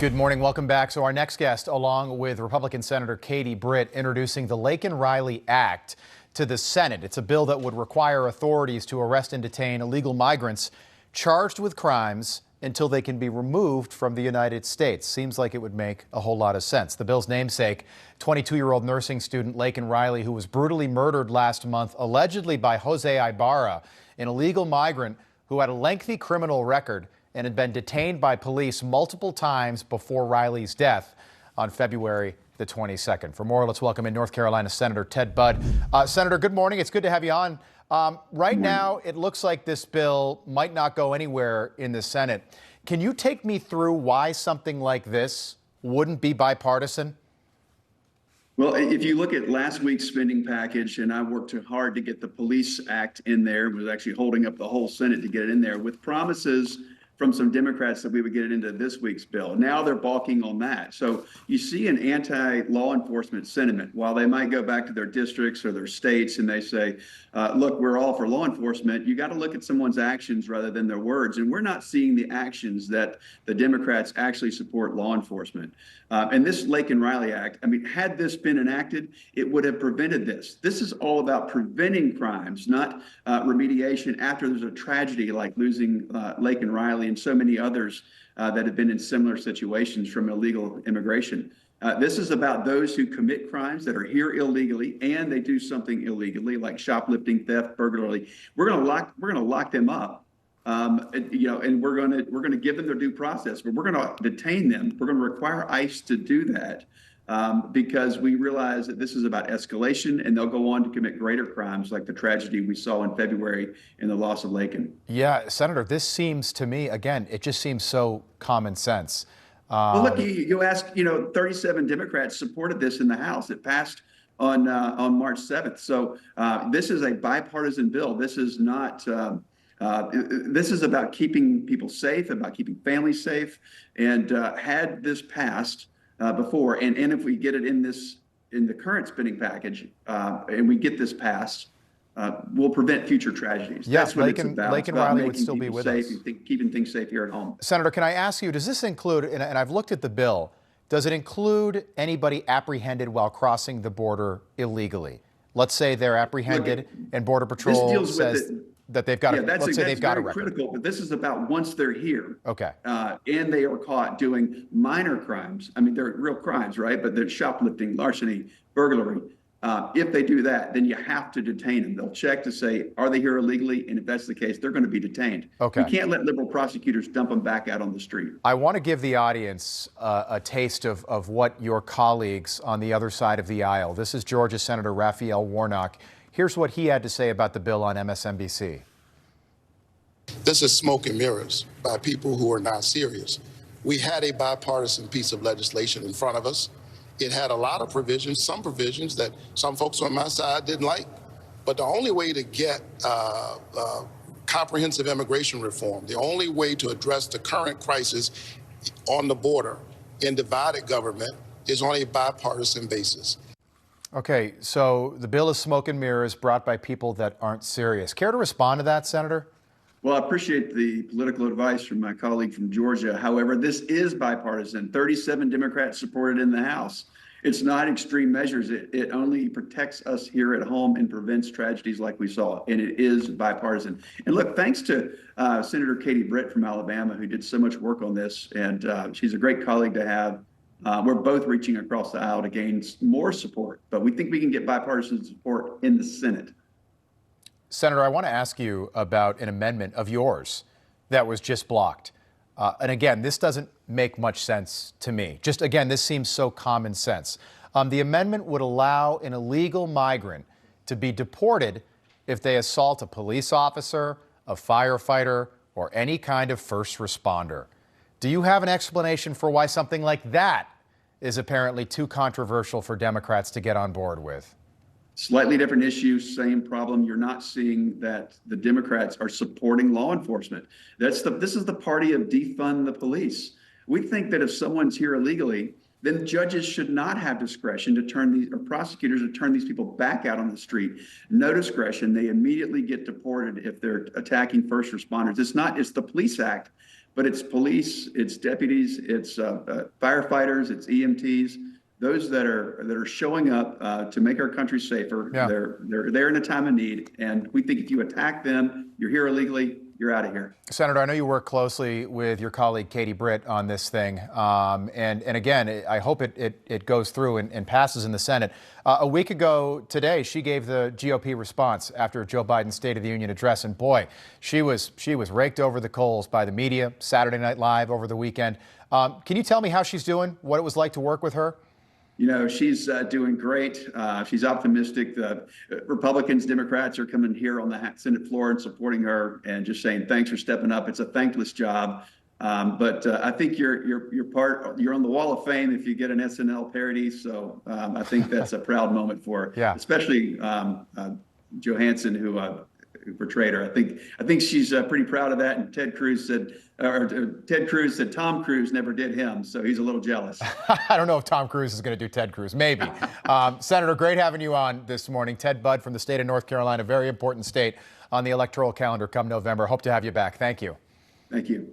Good morning. Welcome back. So our next guest, along with Republican Senator Katie Britt, introducing the Laken Act to the Senate. It's a bill that would require authorities to arrest and detain illegal migrants charged with crimes until they can be removed from the United States. Seems like it would make a whole lot of sense. The bill's namesake, 22-year-old nursing student Laken Riley, who was brutally murdered last month, allegedly by Jose Ibarra, an illegal migrant who had a lengthy criminal record and had been detained by police multiple times before Riley's death on February the 22nd. For more, let's welcome in North Carolina Senator Ted Budd. Senator, good morning. It's good to have you on. Right now, it looks like this bill might not go anywhere in the Senate. Can you take me through why something like this wouldn't be bipartisan? Well, if you look at last week's spending package, and I worked hard to get the Police Act in there, was actually holding up the whole Senate to get it in there with promises from some Democrats that we would get it into this week's bill. Now they're balking on that. So you see an anti-law enforcement sentiment. While they might go back to their districts or their states and they say, look, we're all for law enforcement, you got to look at someone's actions rather than their words. And we're not seeing the actions that the Democrats actually support law enforcement. And this Laken Riley Act, I mean, had this been enacted, it would have prevented this. This is all about preventing crimes, not remediation after there's a tragedy like losing Laken Riley and so many others that have been in similar situations from illegal immigration. This is about those who commit crimes that are here illegally and they do something illegally like shoplifting, theft, burglary. We're going to lock them up. And we're going to give them their due process, but we're going to detain them. We're going to require ICE to do that because we realize that this is about escalation, and they'll go on to commit greater crimes like the tragedy we saw in February in the loss of Laken. Yeah, Senator, this seems to me, again, it just seems so common sense. Well, look, you ask, 37 Democrats supported this in the House. It passed on March 7th. So this is a bipartisan bill. This is not. This is about keeping people safe, about keeping families safe, and had this passed before, and if we get it in the current spending package, and we get this passed, we'll prevent future tragedies. Yeah, that's what it's about. Laken Riley would still be with us. Keeping things safe here at home. Senator, can I ask you, does this include, and I've looked at the bill, does it include anybody apprehended while crossing the border illegally? Let's say they're apprehended and Border Patrol says that they've got let's say they've got a record. Critical, but this is about once they're here. Okay. And they are caught doing minor crimes. I mean, they're real crimes, right? But they're shoplifting, larceny, burglary. If they do that, then you have to detain them. They'll check to say, are they here illegally? And if that's the case, they're going to be detained. Okay. You can't let liberal prosecutors dump them back out on the street. I want to give the audience a taste of what your colleagues on the other side of the aisle. This is Georgia Senator Raphael Warnock. Here's what he had to say about the bill on MSNBC. This is smoke and mirrors by people who are not serious. We had a bipartisan piece of legislation in front of us. It had a lot of provisions, some provisions that some folks on my side didn't like. But the only way to get comprehensive immigration reform, the only way to address the current crisis on the border in divided government is on a bipartisan basis. Okay, so the bill is smoke and mirrors brought by people that aren't serious. Care to respond to that, Senator? Well, I appreciate the political advice from my colleague from Georgia. However, this is bipartisan. 37 Democrats supported in the House. It's not extreme measures. It only protects us here at home and prevents tragedies like we saw. And it is bipartisan. And look, thanks to Senator Katie Britt from Alabama, who did so much work on this. And she's a great colleague to have. We're both reaching across the aisle to gain more support, but we think we can get bipartisan support in the Senate. Senator, I want to ask you about an amendment of yours that was just blocked. And again, this doesn't make much sense to me. Just again, this seems so common sense. The amendment would allow an illegal migrant to be deported if they assault a police officer, a firefighter, or any kind of first responder. Do you have an explanation for why something like that is apparently too controversial for Democrats to get on board with? Slightly different issue, same problem. You're not seeing that the Democrats are supporting law enforcement. This is the party of defund the police. We think that if someone's here illegally, then judges should not have discretion to turn these, or prosecutors to turn these people back out on the street. No discretion. They immediately get deported if they're attacking first responders. It's the Police Act but it's police, it's deputies, it's firefighters, it's EMTs, those that are showing up to make our country safer. Yeah. They're there in a time of need, and we think if you attack them, you're here illegally, you're out of here. Senator, I know you work closely with your colleague Katie Britt on this thing, and again, I hope it goes through and passes in the Senate. A week ago today, she gave the GOP response after Joe Biden's State of the Union address, and boy, she was raked over the coals by the media. Saturday Night Live over the weekend. Can you tell me how she's doing? What it was like to work with her? You know, she's doing great. She's optimistic. The Republicans, Democrats are coming here on the Senate floor and supporting her and just saying, thanks for stepping up. It's a thankless job. But I think you're on the wall of fame if you get an SNL parody. So I think that's a proud moment for her, Yeah. especially Johansson, who portrayed her. I think she's pretty proud of that. And Ted Cruz said Tom Cruise never did him, so he's a little jealous. I don't know if Tom Cruise is going to do Ted Cruz. Maybe. Senator, great having you on this morning. Ted Budd from the state of North Carolina, very important state on the electoral calendar come November. Hope to have you back. Thank you. Thank you.